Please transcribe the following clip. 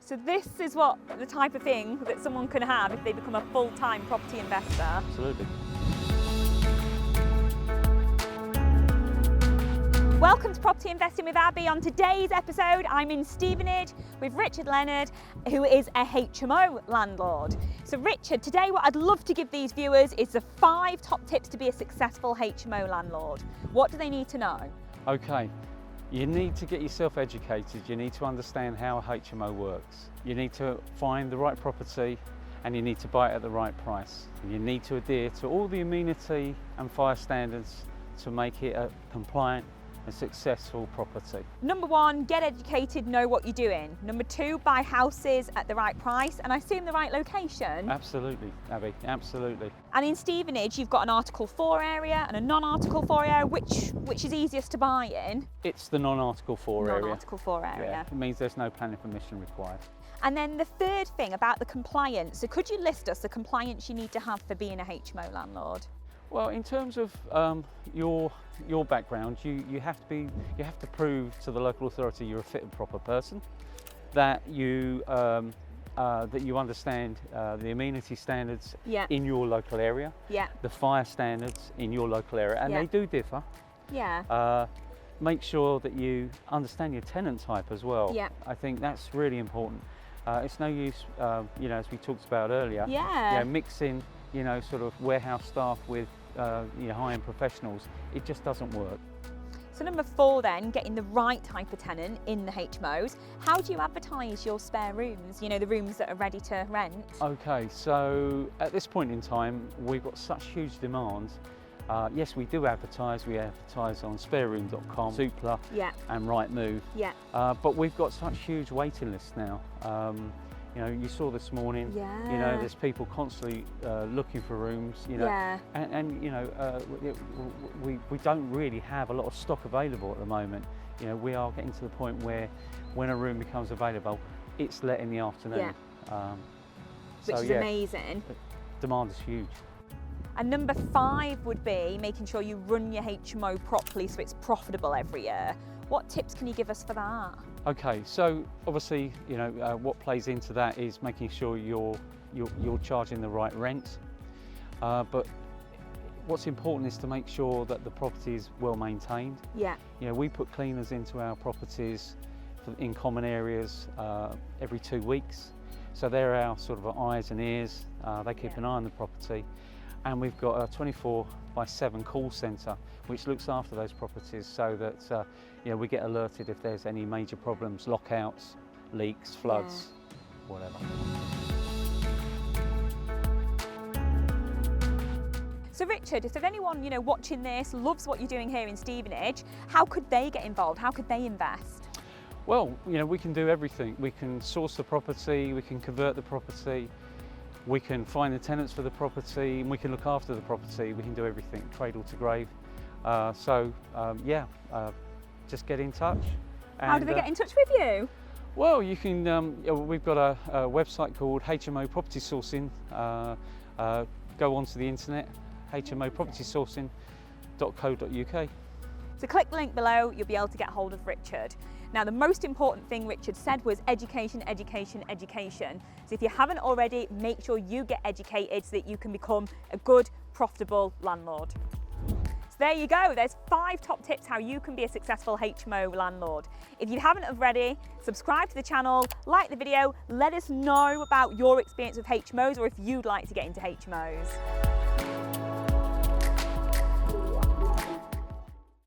So this is what the type of thing that someone can have if they become a full-time property investor. Absolutely. Welcome to Property Investing with Abi. On today's episode, I'm in Stevenage with Richard Leonard, who is a HMO landlord. So Richard, today what I'd love to give these viewers is the 5 top tips to be a successful HMO landlord. What do they need to know? Okay, you need to get yourself educated. You need to understand how a HMO works. You need to find the right property and you need to buy it at the right price. You need to adhere to all the amenity and fire standards to make it a compliant and successful property. Number 1, get educated, know what you're doing. Number 2, buy houses at the right price and I assume the right location. Absolutely, Abby, absolutely. And in Stevenage, you've got an Article 4 area and a non-Article 4 area. Which is easiest to buy in? It's the non-Article 4 area. Non-Article 4 area. Yeah, it means there's no planning permission required. And then the third thing about the compliance. So could you list us the compliance you need to have for being a HMO landlord? Well, in terms of your background, you have to prove to the local authority you're a fit and proper person, that you understand the amenity standards in your local area, the fire standards in your local area, and they do differ. Make sure that you understand your tenant type as well. I think that's really important. It's no use, as we talked about earlier, mixing sort of warehouse staff with high-end professionals. It just doesn't work. So number 4 then, getting the right type of tenant in the HMOs. How do you advertise your spare rooms, the rooms that are ready to rent? Okay, so at this point in time, we've got such huge demand. Yes, we do advertise. We advertise on spareroom.com, Zoopla and Rightmove. But we've got such huge waiting lists now. You saw this morning, there's people constantly looking for rooms, and we don't really have a lot of stock available at the moment. We are getting to the point where when a room becomes available, it's let in the afternoon. Which is amazing. Demand is huge. And number 5 would be making sure you run your HMO properly so it's profitable every year. What tips can you give us for that? Okay, so obviously, what plays into that is making sure you're charging the right rent. But what's important is to make sure that the property is well maintained. We put cleaners into our properties in common areas every 2 weeks. So they're our sort of eyes and ears. They keep an eye on the property. And we've got a 24/7 call centre which looks after those properties so that we get alerted if there's any major problems, lockouts, leaks, floods, whatever. So Richard, if there's anyone watching this, loves what you're doing here in Stevenage, how could they get involved? How could they invest? Well, we can do everything. We can source the property, we can convert the property, we can find the tenants for the property, and we can look after the property. We can do everything, cradle to grave. Just get in touch. How do they get in touch with you? Well, you can. We've got a website called HMO Property Sourcing. Go onto the internet, hmopropertysourcing.co.uk. So click the link below, you'll be able to get hold of Richard. Now the most important thing Richard said was education, education, education. So if you haven't already, make sure you get educated so that you can become a good, profitable landlord. So there you go, there's 5 top tips how you can be a successful HMO landlord. If you haven't already, subscribe to the channel, like the video, let us know about your experience with HMOs or if you'd like to get into HMOs.